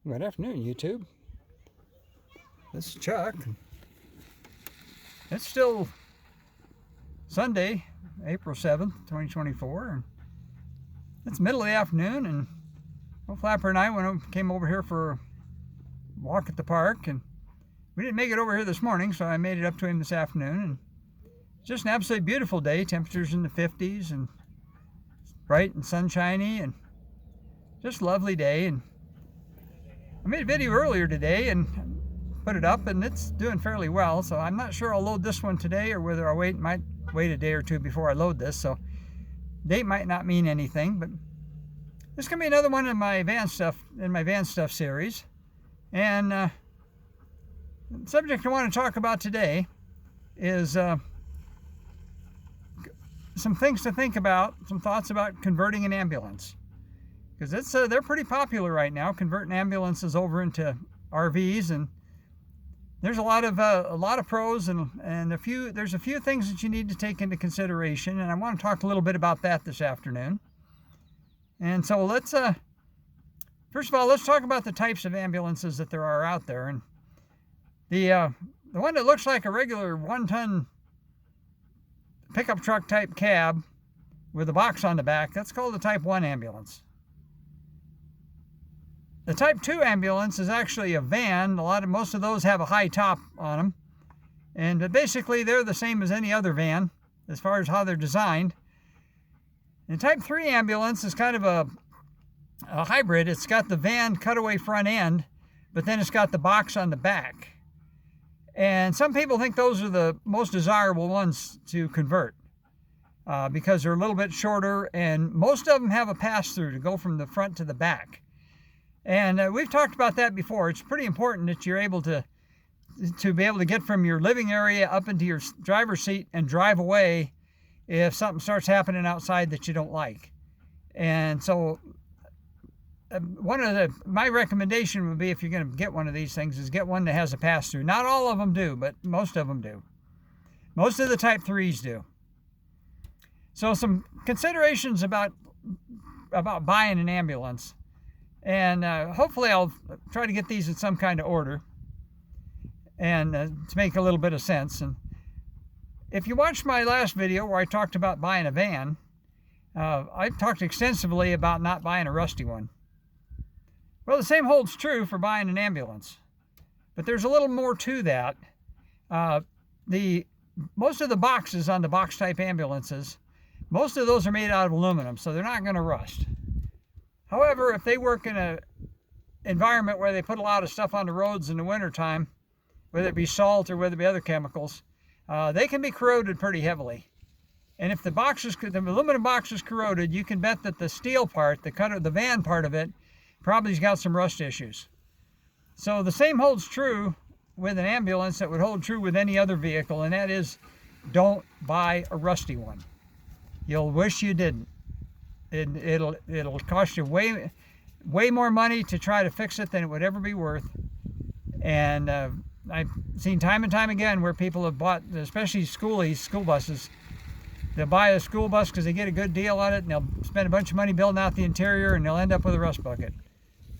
Good afternoon, YouTube. This is Chuck. It's still Sunday, April 7th, 2024. And it's middle of the afternoon, and Flapper and I came over here for a walk at the park, and we didn't make it over here this morning, so I made it up to him this afternoon. And it's just an absolutely beautiful day. Temperatures in the 50s and bright and sunshiny, and just a lovely day. And I made a video earlier today and put it up, and it's doing fairly well, so I'm not sure I'll load this one today or whether I might wait a day or two before I load this, so date might not mean anything. But this is going to be another one in my van stuff series. And the subject I want to talk about today is some things to think about, some thoughts about converting an ambulance. Because they're pretty popular right now, converting ambulances over into RVs, and there's a lot of pros and there's a few things that you need to take into consideration, and I want to talk a little bit about that this afternoon. And so let's first of all, let's talk about the types of ambulances that there are out there. And the one that looks like a regular 1-ton pickup truck type cab with a box on the back, that's called a Type 1 ambulance. The Type 2 ambulance is actually a van. Most of those have a high top on them. And basically they're the same as any other van as far as how they're designed. And Type 3 ambulance is kind of a hybrid. It's got the van cutaway front end, but then it's got the box on the back. And some people think those are the most desirable ones to convert because they're a little bit shorter, and most of them have a pass-through to go from the front to the back. And we've talked about that before. It's pretty important that you're able to be able to get from your living area up into your driver's seat and drive away if something starts happening outside that you don't like. And so my recommendation would be, if you're going to get one of these things, is get one that has a pass-through. Not all of them do, but most of them do. Most of the Type 3s do. So some considerations about buying an ambulance. And hopefully I'll try to get these in some kind of order and to make a little bit of sense. And if you watched my last video where I talked about buying a van, I talked extensively about not buying a rusty one. Well, the same holds true for buying an ambulance, but there's a little more to that. Most of the boxes on the box type ambulances, most of those are made out of aluminum, so they're not going to rust. However, if they work in an environment where they put a lot of stuff on the roads in the wintertime, whether it be salt or whether it be other chemicals, they can be corroded pretty heavily. And if the aluminum box is corroded, you can bet that the steel part, the van part of it, probably has got some rust issues. So the same holds true with an ambulance that would hold true with any other vehicle, and that is, don't buy a rusty one. You'll wish you didn't. It'll cost you way more money to try to fix it than it would ever be worth. And I've seen time and time again where people have bought, especially school buses, they'll buy a school bus because they get a good deal on it, and they'll spend a bunch of money building out the interior, and they'll end up with a rust bucket.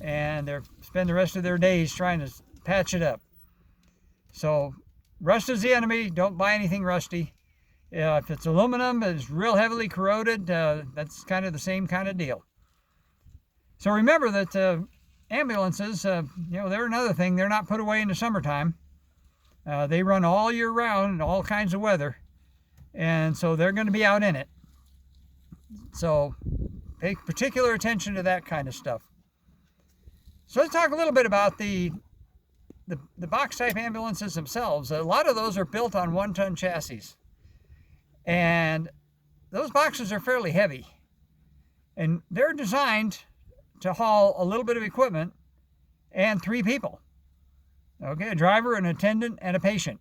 And they'll spend the rest of their days trying to patch it up. So rust is the enemy. Don't buy anything rusty. If it's aluminum, it's real heavily corroded, that's kind of the same kind of deal. So remember that ambulances, they're another thing. They're not put away in the summertime. They run all year round in all kinds of weather. And so they're going to be out in it. So pay particular attention to that kind of stuff. So let's talk a little bit about the box type ambulances themselves. A lot of those are built on 1-ton chassis. And those boxes are fairly heavy. And they're designed to haul a little bit of equipment and 3 people. Okay, a driver, an attendant, and a patient.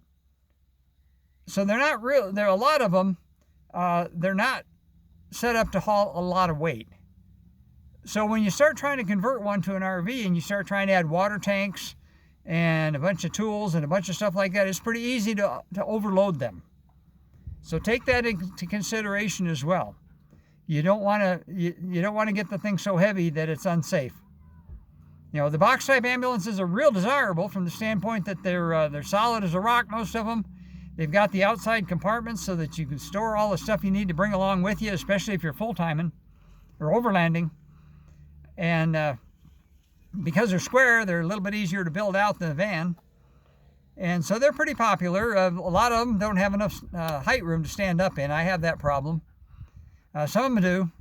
So they're not real. There are a lot of them. They're not set up to haul a lot of weight. So when you start trying to convert one to an RV and you start trying to add water tanks and a bunch of tools and a bunch of stuff like that, it's pretty easy to overload them. So take that into consideration as well. You don't want to get the thing so heavy that it's unsafe. You know, the box type ambulances are real desirable from the standpoint that they're solid as a rock, most of them. They've got the outside compartments so that you can store all the stuff you need to bring along with you, especially if you're full-timing or overlanding. And because they're square, they're a little bit easier to build out than a van. And so they're pretty popular. A lot of them don't have enough height room to stand up in. I have that problem. Some of them do,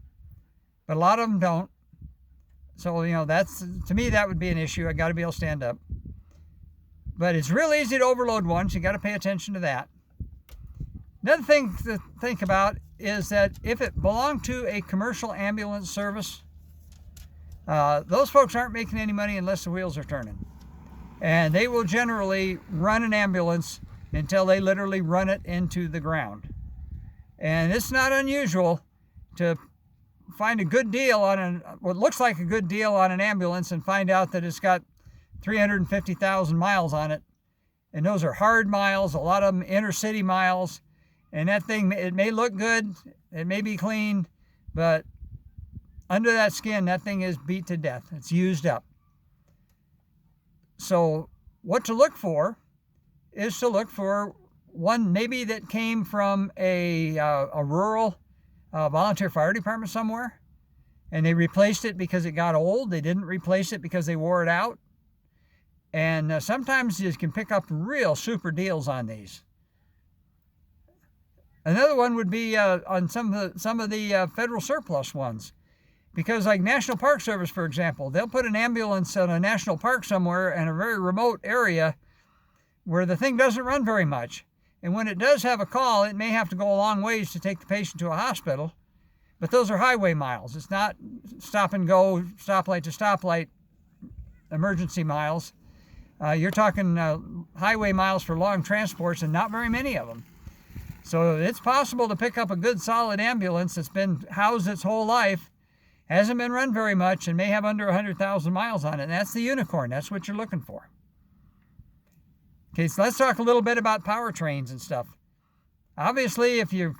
but a lot of them don't. So, you know, that's, to me, that would be an issue. I got to be able to stand up. But it's real easy to overload one, so you got to pay attention to that. Another thing to think about is that if it belonged to a commercial ambulance service, those folks aren't making any money unless the wheels are turning. And they will generally run an ambulance until they literally run it into the ground. And it's not unusual to find a good deal on what looks like a good deal on an ambulance and find out that it's got 350,000 miles on it. And those are hard miles, a lot of them inner city miles. And that thing, it may look good, it may be clean, but under that skin, that thing is beat to death. It's used up. So what to look for is to look for one maybe that came from a rural volunteer fire department somewhere, and they replaced it because it got old. They didn't replace it because they wore it out. And sometimes you can pick up real super deals on these. Another one would be on some of the federal surplus ones. Because like National Park Service, for example, they'll put an ambulance in a national park somewhere in a very remote area where the thing doesn't run very much. And when it does have a call, it may have to go a long ways to take the patient to a hospital. But those are highway miles. It's not stop and go, stoplight to stoplight emergency miles. You're talking highway miles for long transports, and not very many of them. So it's possible to pick up a good solid ambulance that's been housed its whole life, hasn't been run very much, and may have under 100,000 miles on it. And that's the unicorn. That's what you're looking for. Okay, so let's talk a little bit about powertrains and stuff. Obviously, if you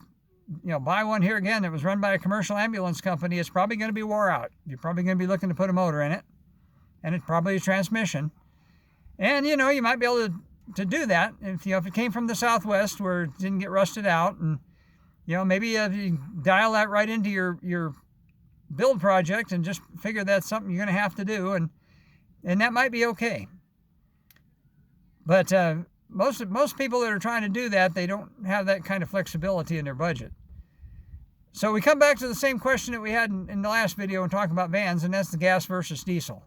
buy one here again that was run by a commercial ambulance company, it's probably going to be wore out. You're probably going to be looking to put a motor in it, and it's probably a transmission. And, you might be able to do that if it came from the Southwest where it didn't get rusted out. And, maybe you dial that right into your build project and just figure that's something you're going to have to do. And that might be okay. But most people that are trying to do that, they don't have that kind of flexibility in their budget. So we come back to the same question that we had in the last video when talking about vans, and that's the gas versus diesel.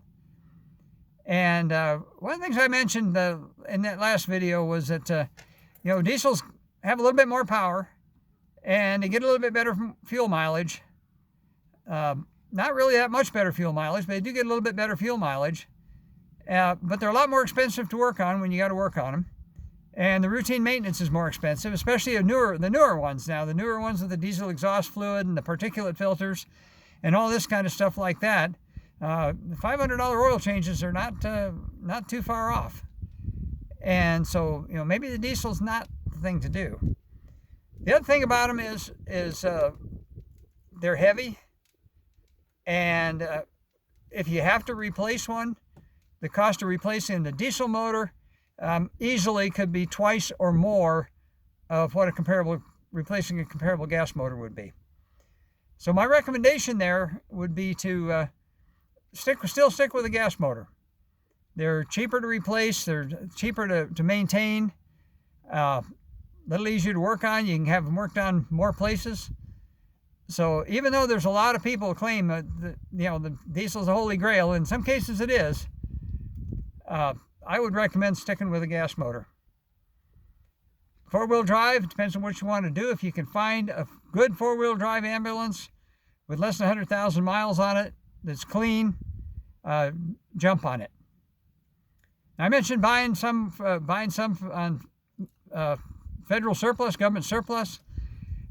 And one of the things I mentioned in that last video was that, diesels have a little bit more power and they get a little bit better fuel mileage. Not really that much better fuel mileage, but they do get a little bit better fuel mileage. But they're a lot more expensive to work on when you got to work on them. And the routine maintenance is more expensive, especially the newer ones now. The newer ones with the diesel exhaust fluid and the particulate filters and all this kind of stuff like that. The $500 oil changes are not too far off. And so, maybe the diesel's not the thing to do. The other thing about them is they're heavy. And if you have to replace one, the cost of replacing the diesel motor easily could be twice or more of what replacing a comparable gas motor would be. So my recommendation there would be to still stick with a gas motor. They're cheaper to replace, they're cheaper to maintain, a little easier to work on. You can have them worked on more places. So even though there's a lot of people who claim that the diesel's a holy grail, in some cases it is, I would recommend sticking with a gas motor. Four-wheel drive, depends on what you want to do. If you can find a good four-wheel drive ambulance with less than 100,000 miles on it that's clean, jump on it. I mentioned buying some on federal surplus, government surplus.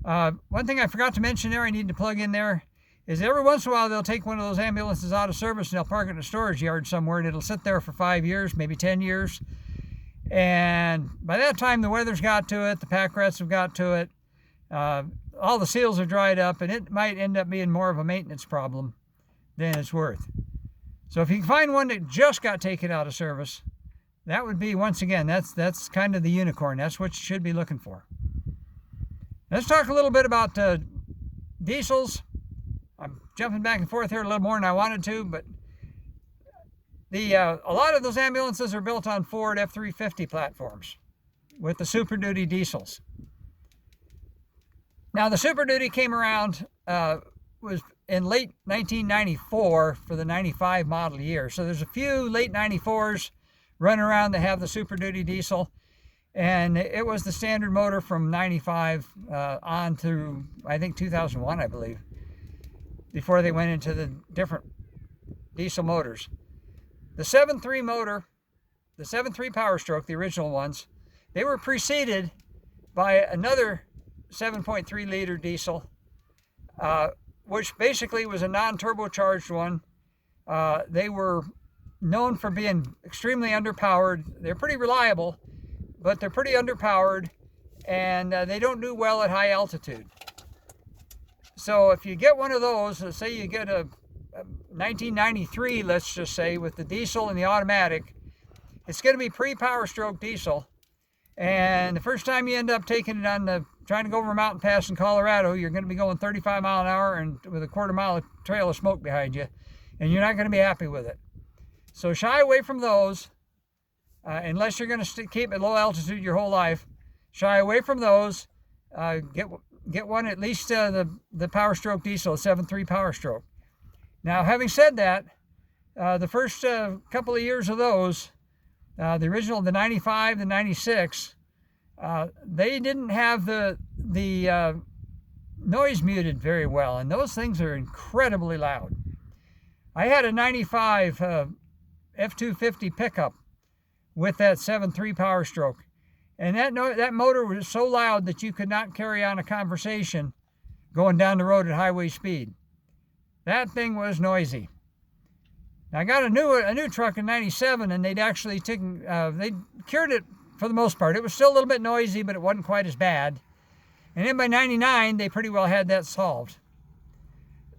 One thing I forgot to mention there, I need to plug in there, is every once in a while they'll take one of those ambulances out of service and they'll park it in a storage yard somewhere, and it'll sit there for 5 years, maybe 10 years. And by that time the weather's got to it, the pack rats have got to it, all the seals are dried up, and it might end up being more of a maintenance problem than it's worth. So if you can find one that just got taken out of service, that would be, once again, that's kind of the unicorn. That's what you should be looking for. Let's talk a little bit about diesels. I'm jumping back and forth here a little more than I wanted to, but a lot of those ambulances are built on Ford F-350 platforms with the Super Duty diesels. Now, the Super Duty came around, was in late 1994 for the 95 model year. So there's a few late 94s running around that have the Super Duty diesel. And it was the standard motor from 95 on through, I think, 2001, I believe, before they went into the different diesel motors. The 7.3 motor, the 7.3 Power Stroke, the original ones, they were preceded by another 7.3 liter diesel, which basically was a non-turbocharged one. They were known for being extremely underpowered. They're pretty reliable, but they're pretty underpowered, and they don't do well at high altitude. So if you get one of those, let's say you get a 1993, let's just say, with the diesel and the automatic, it's going to be pre-Power Stroke diesel. And the first time you end up taking it on trying to go over a mountain pass in Colorado, you're going to be going 35 mile an hour and with a quarter-mile trail of smoke behind you, and you're not going to be happy with it. So shy away from those, unless you're going to keep at low altitude your whole life. Shy away from those. Get one, at least the Power Stroke diesel, 7.3 Power Stroke. Now, having said that, the first couple of years of those, the original, the 95, the 96, they didn't have the noise muted very well, and those things are incredibly loud. I had a 95 F-250 pickup with that 7.3 Power Stroke, and that motor was so loud that you could not carry on a conversation going down the road at highway speed. That thing was noisy. Now, I got a new truck in 97, and they'd actually they cured it for the most part. It was still a little bit noisy, but it wasn't quite as bad. And then by 99, they pretty well had that solved.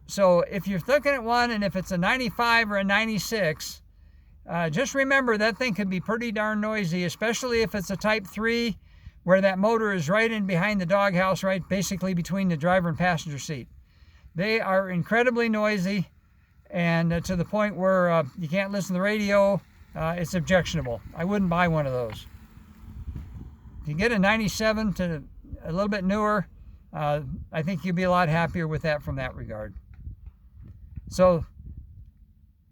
So if you're looking at one, and if it's a 95 or a 96, just remember that thing can be pretty darn noisy, especially if it's a Type 3, where that motor is right in behind the doghouse, right basically between the driver and passenger seat. They are incredibly noisy, and to the point where you can't listen to the radio. It's objectionable. I wouldn't buy one of those. If you get a 97 to a little bit newer, I think you'll be a lot happier with that from that regard. So,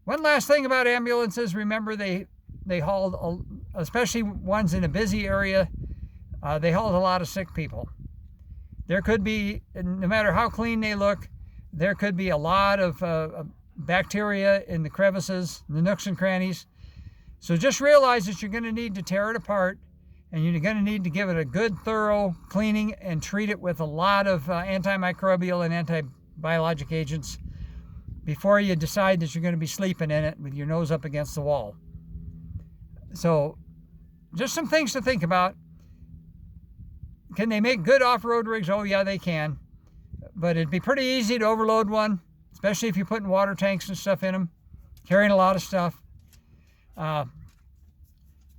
one last thing about ambulances, remember they hauled, especially ones in a busy area, they hauled a lot of sick people. There could be, no matter how clean they look, there could be a lot of bacteria in the crevices, the nooks and crannies. So just realize that you're going to need to tear it apart, and you're going to need to give it a good, thorough cleaning and treat it with a lot of antimicrobial and antibiologic agents before you decide that you're going to be sleeping in it with your nose up against the wall. So just some things to think about. Can they make good off-road rigs? Oh yeah, they can. But it'd be pretty easy to overload one, especially if you're putting water tanks and stuff in them, carrying a lot of stuff.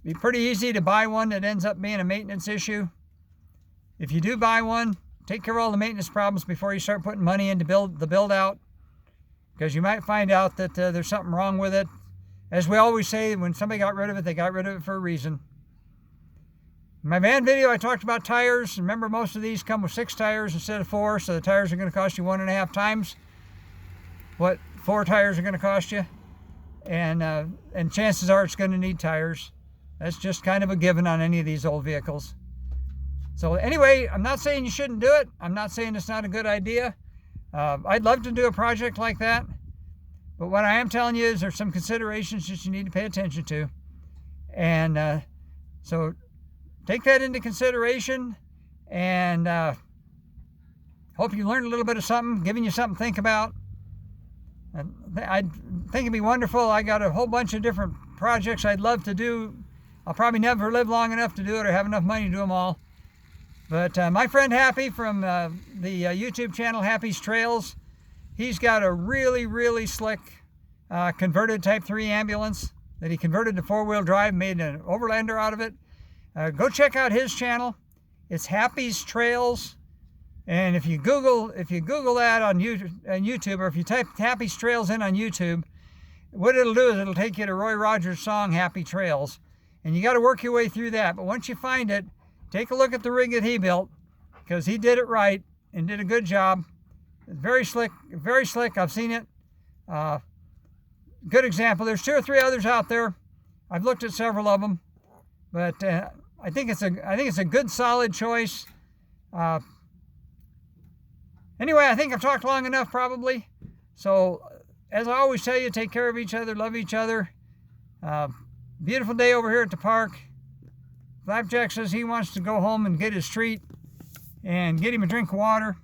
Be pretty easy to buy one that ends up being a maintenance issue. If you do buy one, take care of all the maintenance problems before you start putting money into the build out, because you might find out that there's something wrong with it. As we always say, when somebody got rid of it, they got rid of it for a reason. In my van video, I talked about tires. Remember, most of these come with 6 tires instead of 4, so the tires are going to cost you 1.5 times what 4 tires are going to cost you. And chances are it's going to need tires. That's just kind of a given on any of these old vehicles. So anyway, I'm not saying you shouldn't do it. I'm not saying it's not a good idea. I'd love to do a project like that. But what I am telling you is there's some considerations that you need to pay attention to. And so take that into consideration, and hope you learned a little bit of something, giving you something to think about. I think it'd be wonderful. I got a whole bunch of different projects I'd love to do. I'll probably never live long enough to do it or have enough money to do them all. But my friend Happy from the YouTube channel Happy's Trails, he's got a really, really slick converted Type 3 ambulance that he converted to 4-wheel drive, made an overlander out of it. Go check out his channel. It's Happy's Trails. And if you Google that on YouTube, or if you type Happy's Trails in on YouTube, what it'll do is it'll take you to Roy Rogers' song, Happy Trails. And you got to work your way through that. But once you find it, take a look at the rig that he built, because he did it right and did a good job. It's very slick, very slick. I've seen it. Good example. There's 2 or 3 others out there. I've looked at several of them, but I think it's a good, solid choice. Anyway, I think I've talked long enough, probably. So, as I always tell you, take care of each other, love each other. Beautiful day over here at the park. Flapjack says he wants to go home and get his treat and get him a drink of water.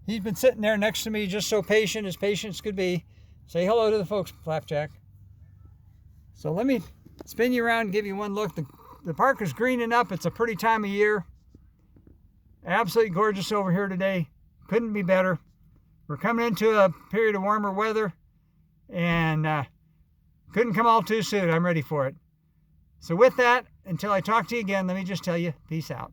He's been sitting there next to me just so patient as patience could be. Say hello to the folks, Flapjack. So let me spin you around and give you one look. The park is greening up. It's a pretty time of year. Absolutely gorgeous over here today. Couldn't be better. We're coming into a period of warmer weather, and couldn't come all too soon. I'm ready for it. So with that, until I talk to you again, let me just tell you, peace out.